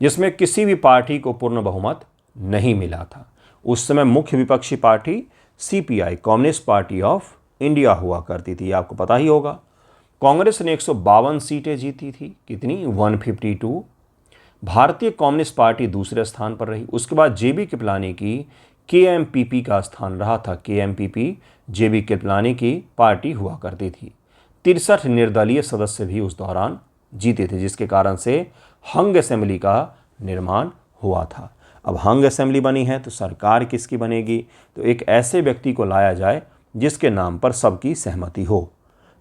जिसमें किसी भी पार्टी को पूर्ण बहुमत नहीं मिला था। उस समय मुख्य विपक्षी party CPI, communist party of India हुआ करती थी, आपको पता ही होगा। कांग्रेस ने 152 सीटें जीती थी, कितनी, 152। भारतीय कम्युनिस्ट पार्टी दूसरे स्थान पर रही। उसके बाद जेबी कृपलानी की केएमपीपी का स्थान रहा था। केएमपीपी जेबी कृपलानी की पार्टी हुआ करती थी। 63 निर्दलीय सदस्य भी उस दौरान जीते थे, जिसके कारण से हंग असेंबली का निर्माण हुआ था। अब हंग असेंबली बनी है तो सरकार किसकी बनेगी, तो एक ऐसे व्यक्ति को लाया जाए जिसके नाम पर सबकी सहमति हो।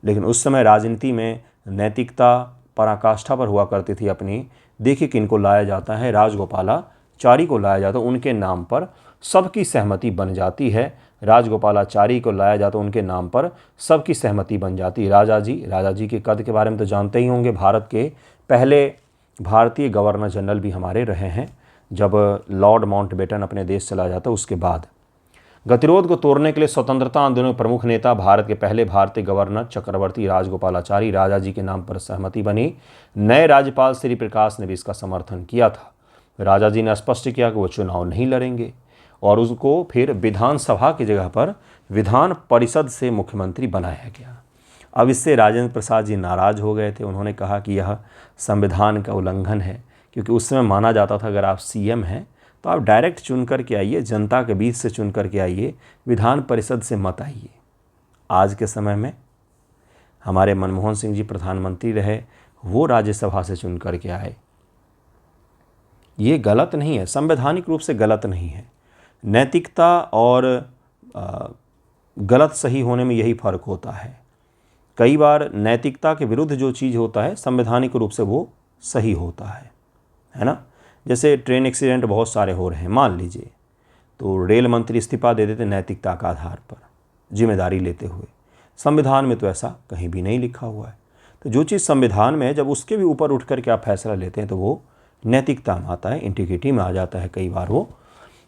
लेकिन उस समय राजनीति में नैतिकता पराकाष्ठा पर हुआ करती थी अपनी। देखिए किनको लाया जाता है, राजगोपालाचारी को लाया जाता है, उनके नाम पर सबकी सहमति बन जाती है। राजगोपालाचारी को लाया जाता, उनके नाम पर सबकी सहमति बन जाती। राजा जी के कद के बारे में तो जानते ही होंगे, भारत के पहले भारतीय गवर्नर जनरल भी हमारे रहे हैं जब लॉर्ड माउंटबेटन अपने देश चला जाता उसके बाद। गतिरोध को तोड़ने के लिए स्वतंत्रता आंदोलन के प्रमुख नेता भारत के पहले भारतीय गवर्नर चक्रवर्ती राजगोपालाचारी, राजा जी के नाम पर सहमति बनी। नए राज्यपाल श्री प्रकाश ने भी इसका समर्थन किया था। राजा जी ने स्पष्ट किया कि वो चुनाव नहीं लड़ेंगे और उसको फिर विधानसभा की जगह पर विधान परिषद से मुख्यमंत्री बनाया गया। अब इससे राजेंद्र प्रसाद जी नाराज हो गए थे। उन्होंने कहा कि यह संविधान का उल्लंघन है, क्योंकि उस समय माना जाता था अगर आप सीएम हैं तो आप डायरेक्ट चुन करके आइए, जनता के बीच से चुन करके आइए, विधान परिषद से मत आइए। आज के समय में हमारे मनमोहन सिंह जी प्रधानमंत्री रहे, वो राज्यसभा से चुन करके आए। ये गलत नहीं है, संवैधानिक रूप से गलत नहीं है। नैतिकता और गलत सही होने में यही फ़र्क होता है। कई बार नैतिकता के विरुद्ध जो चीज़ होता है संवैधानिक रूप से वो सही होता है है ना। जैसे ट्रेन एक्सीडेंट बहुत सारे हो रहे हैं मान लीजिए, तो रेल मंत्री इस्तीफा दे देते नैतिकता का आधार पर, जिम्मेदारी लेते हुए। संविधान में तो ऐसा कहीं भी नहीं लिखा हुआ है। तो जो चीज़ संविधान में है, जब उसके भी ऊपर उठ कर के आप फैसला लेते हैं तो वो नैतिकता में आता है, इंटीग्रिटी में आ जाता है कई बार वो।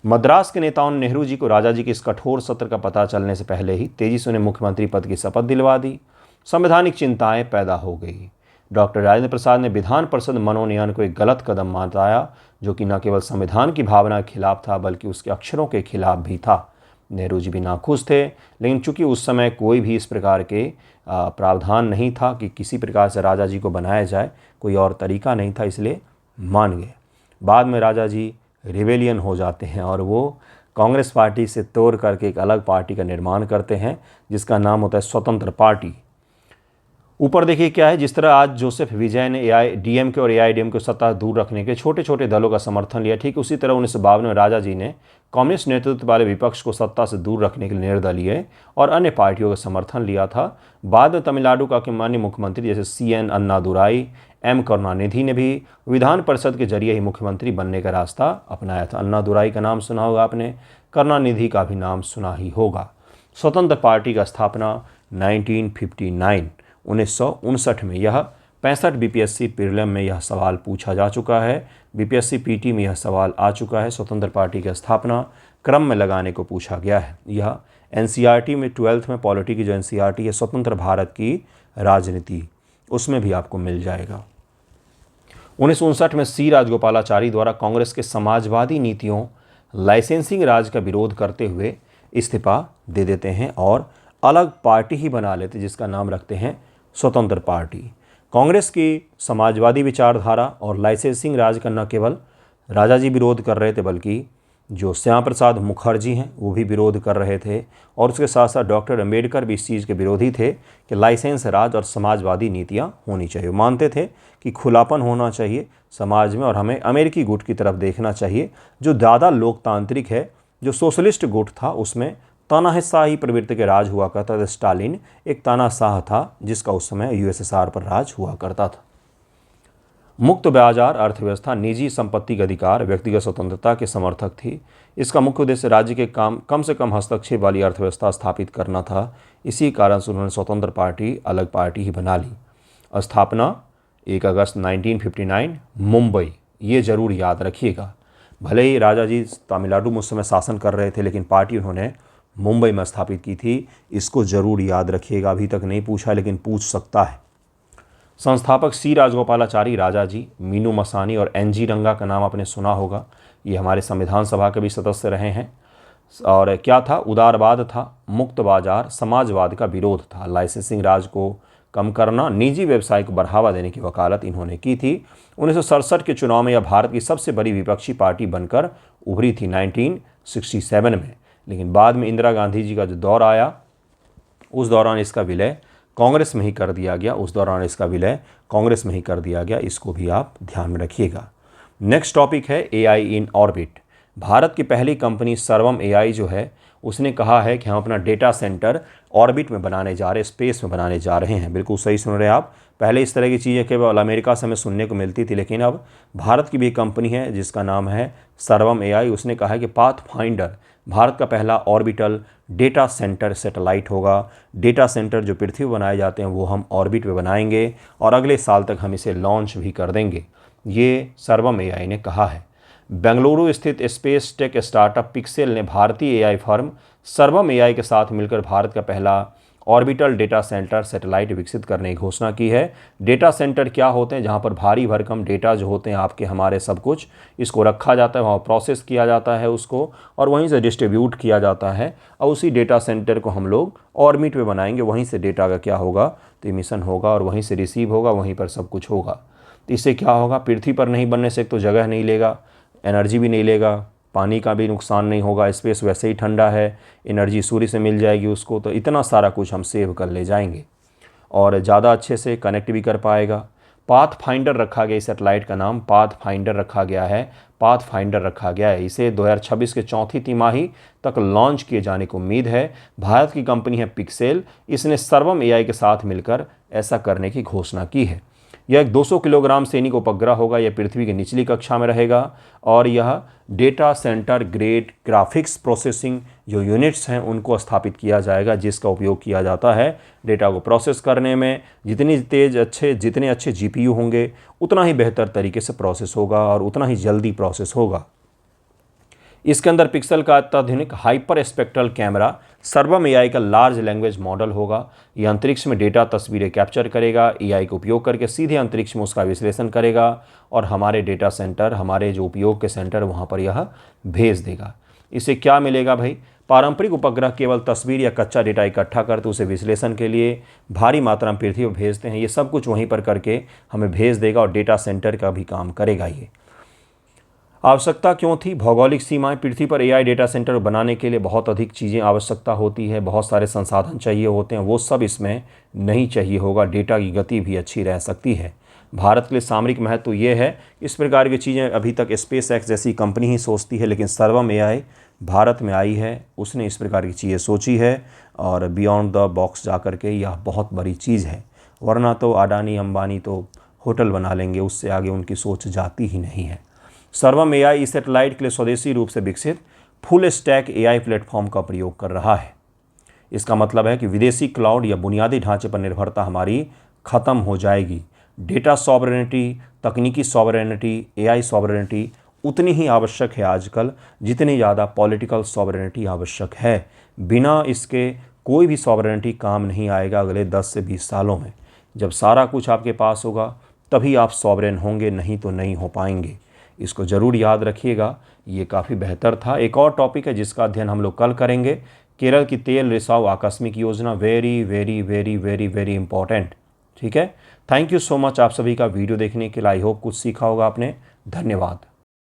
मद्रास के नेताओं ने नेहरू जी को राजा जी के इस कठोर सत्र का पता चलने से पहले ही तेजी से उन्हें मुख्यमंत्री पद की शपथ दिलवा दी। संवैधानिक चिंताएं पैदा हो गई। डॉक्टर राजेंद्र प्रसाद ने विधान परिषद मनोनयन को एक गलत कदम बताया, जो कि न केवल संविधान की भावना के खिलाफ था बल्कि उसके अक्षरों के खिलाफ भी था। नेहरू जी भी नाखुश थे, लेकिन चूंकि उस समय कोई भी इस प्रकार के प्रावधान नहीं था कि किसी प्रकार से राजा जी को बनाया जाए, कोई और तरीका नहीं था, इसलिए मान गए। बाद में राजा जी रिवेलियन हो जाते हैं और वो कांग्रेस पार्टी से तोड़ करके एक अलग पार्टी का निर्माण करते हैं जिसका नाम होता है स्वतंत्र पार्टी। ऊपर देखिए क्या है, जिस तरह आज जोसेफ विजय ने डीएमके और एआईएडीएमके को सत्ता दूर रखने के छोटे छोटे दलों का समर्थन लिया, ठीक उसी तरह 1952 में राजा जी ने कम्युनिस्ट नेतृत्व वाले विपक्ष को सत्ता से दूर रखने के लिए निर्दलीय और अन्य पार्टियों का समर्थन लिया था। बाद में तमिलनाडु का माननीय मुख्यमंत्री जैसे CN अन्नादुराई, M करुणानिधि ने भी विधान परिषद के जरिए ही मुख्यमंत्री बनने का रास्ता अपनाया था। अन्नादुराई का नाम सुना होगा आपने, करुणानिधि का भी नाम सुना ही होगा। स्वतंत्र पार्टी का स्थापना 1959 में, यह 65 BPSC प्रीलिम में यह सवाल पूछा जा चुका है, BPSC PT में यह सवाल आ चुका है। स्वतंत्र पार्टी की स्थापना क्रम में लगाने को पूछा गया है। यह NCERT में 12th में पॉलिटी की जो NCERT है स्वतंत्र भारत की राजनीति, उसमें भी आपको मिल जाएगा। 1959 में C राजगोपालाचारी द्वारा कांग्रेस के समाजवादी नीतियों, लाइसेंसिंग राज का विरोध करते हुए इस्तीफा दे देते हैं और अलग पार्टी ही बना लेते जिसका नाम रखते हैं स्वतंत्र पार्टी। कांग्रेस की समाजवादी विचारधारा और लाइसेंसिंग राज का न केवल राजा जी विरोध कर रहे थे बल्कि जो श्यामा प्रसाद मुखर्जी हैं वो भी विरोध कर रहे थे, और उसके साथ साथ डॉक्टर अम्बेडकर भी इस चीज़ के विरोधी थे कि लाइसेंस राज और समाजवादी नीतियाँ होनी चाहिए। मानते थे कि खुलापन होना चाहिए समाज में और हमें अमेरिकी गुट की तरफ देखना चाहिए जो ज़्यादा लोकतांत्रिक है। जो सोशलिस्ट गुट था उसमें तानाशाही प्रवृत्ति के राज हुआ करता था। स्टालिन एक तानाशाह था जिसका उस समय USSR पर राज हुआ करता था। मुक्त बाजार अर्थव्यवस्था, निजी संपत्ति का अधिकार, व्यक्तिगत स्वतंत्रता के समर्थक थी। इसका मुख्य उद्देश्य राज्य के कम से कम हस्तक्षेप वाली अर्थव्यवस्था स्थापित करना था। इसी कारण से उन्होंने स्वतंत्र पार्टी अलग पार्टी ही बना ली। स्थापना 1 अगस्त 1959 मुंबई, ये जरूर याद रखिएगा। भले ही राजा जी तमिलनाडु में उस समय शासन कर रहे थे लेकिन पार्टी उन्होंने मुंबई में स्थापित की थी, इसको जरूर याद रखिएगा। अभी तक नहीं पूछा लेकिन पूछ सकता है। संस्थापक C राजगोपालाचारी, राजा जी, मीनू मसानी और NG रंगा का नाम आपने सुना होगा। ये हमारे संविधान सभा के भी सदस्य रहे हैं। और क्या था, उदारवाद था, मुक्त बाजार, समाजवाद का विरोध था, लाइसेंसिंग राज को कम करना, निजी व्यवसाय को बढ़ावा देने की वकालत इन्होंने की थी। 1967 के चुनाव में यह भारत की सबसे बड़ी विपक्षी पार्टी बनकर उभरी थी 1967 में, लेकिन बाद में इंदिरा गांधी जी का जो दौर आया उस दौरान इसका विलय कांग्रेस में ही कर दिया गया। इसको भी आप ध्यान में रखिएगा। नेक्स्ट टॉपिक है AI इन ऑर्बिट। भारत की पहली कंपनी सर्वम AI जो है उसने कहा है कि हम अपना डेटा सेंटर ऑर्बिट में बनाने जा रहे हैं, स्पेस में बनाने जा रहे हैं। बिल्कुल सही सुन रहे हैं आप। पहले इस तरह की चीज़ें केवल अमेरिका से हमें सुनने को मिलती थी, लेकिन अब भारत की भी कंपनी है जिसका नाम है सर्वम AI। उसने कहा है कि पाथफाइंडर भारत का पहला ऑर्बिटल डेटा सेंटर सैटेलाइट होगा। डेटा सेंटर जो पृथ्वी पर बनाए जाते हैं वो हम ऑर्बिट में बनाएंगे और अगले साल तक हम इसे लॉन्च भी कर देंगे, ये सर्वम AI ने कहा है। बेंगलुरु स्थित स्पेस टेक स्टार्टअप पिक्सेल ने भारतीय AI फर्म सर्वम AI के साथ मिलकर भारत का पहला ऑर्बिटल डेटा सेंटर सैटेलाइट विकसित करने की घोषणा की है। डेटा सेंटर क्या होते हैं, जहां पर भारी भरकम डेटा जो होते हैं आपके हमारे सब कुछ, इसको रखा जाता है, वहाँ प्रोसेस किया जाता है उसको और वहीं से डिस्ट्रीब्यूट किया जाता है। और उसी डेटा सेंटर को हम लोग ऑर्बिट में बनाएंगे, वहीं से डेटा का क्या होगा तो इमिशन होगा और वहीं से रिसीव होगा, वहीं पर सब कुछ होगा। तो इससे क्या होगा, पृथ्वी पर नहीं बनने से एक तो जगह नहीं लेगा, एनर्जी भी नहीं लेगा, पानी का भी नुकसान नहीं होगा, स्पेस वैसे ही ठंडा है, एनर्जी सूर्य से मिल जाएगी उसको, तो इतना सारा कुछ हम सेव कर ले जाएंगे और ज़्यादा अच्छे से कनेक्ट भी कर पाएगा। पाथफाइंडर रखा गया, इस सैटेलाइट का नाम पाथफाइंडर रखा गया है। इसे 2026 के चौथी तिमाही तक लॉन्च किए जाने की उम्मीद है। भारत की कंपनी है पिक्सेल, इसने सर्वम AI के साथ मिलकर ऐसा करने की घोषणा की है। यह एक 200 किलोग्राम सैनिक उपग्रह होगा। यह पृथ्वी की निचली कक्षा में रहेगा और यह data centre grade graphics processing जो यूनिट्स हैं उनको स्थापित किया जाएगा, जिसका उपयोग किया जाता है डेटा को प्रोसेस करने में। जितने अच्छे जीपीयू होंगे उतना ही बेहतर तरीके से प्रोसेस होगा और उतना ही जल्दी प्रोसेस होगा। इसके अंदर पिक्सल का अत्याधुनिक हाइपर स्पेक्ट्रल कैमरा, सर्वम एआई का लार्ज लैंग्वेज मॉडल होगा। यह अंतरिक्ष में डेटा तस्वीरें कैप्चर करेगा, एआई का उपयोग करके सीधे अंतरिक्ष में उसका विश्लेषण करेगा और हमारे डेटा सेंटर, हमारे जो उपयोग के सेंटर वहाँ पर यह भेज देगा। इससे क्या मिलेगा भाई? पारंपरिक उपग्रह केवल तस्वीर या कच्चा डेटा इकट्ठा करते उसे विश्लेषण के लिए भारी मात्रा में पृथ्वी पर भेजते हैं। ये सब कुछ वहीं पर करके हमें भेज देगा और डेटा सेंटर का भी काम करेगा। ये आवश्यकता क्यों थी? भौगोलिक सीमाएं। पृथ्वी पर एआई डेटा सेंटर बनाने के लिए बहुत अधिक चीज़ें आवश्यकता होती है, बहुत सारे संसाधन चाहिए होते हैं, वो सब इसमें नहीं चाहिए होगा। डेटा की गति भी अच्छी रह सकती है। भारत के लिए सामरिक महत्व ये है, इस प्रकार की चीज़ें अभी तक स्पेस एक्स जैसी कंपनी ही सोचती है, लेकिन सर्वम एआई भारत में आई है, उसने इस प्रकार की चीज़ें सोची है और बियॉन्ड द बॉक्स जा कर के यह बहुत बड़ी चीज़ है। वरना तो अडानी अंबानी तो होटल बना लेंगे, उससे आगे उनकी सोच जाती ही नहीं है। सर्वम एआई इस सैटेलाइट के लिए स्वदेशी रूप से विकसित फुल स्टैक एआई प्लेटफॉर्म का प्रयोग कर रहा है। इसका मतलब है कि विदेशी क्लाउड या बुनियादी ढांचे पर निर्भरता हमारी खत्म हो जाएगी। डेटा सॉवरेनिटी, तकनीकी सॉवरेनिटी, एआई सॉवरेनिटी उतनी ही आवश्यक है आजकल जितनी ज़्यादा पॉलिटिकल सॉवरेनिटी आवश्यक है। बिना इसके कोई भी सॉवरेनिटी काम नहीं आएगा अगले 10 से 20 सालों में। जब सारा कुछ आपके पास होगा तभी आप सॉवरेन होंगे, नहीं तो नहीं हो पाएंगे। इसको ज़रूर याद रखिएगा, ये काफ़ी बेहतर था। एक और टॉपिक है जिसका अध्ययन हम लोग कल करेंगे, केरल की तेल रिसाव आकस्मिक योजना। Very very very very very important. ठीक है, थैंक यू सो मच आप सभी का वीडियो देखने के लिए। आई होप कुछ सीखा होगा आपने। धन्यवाद।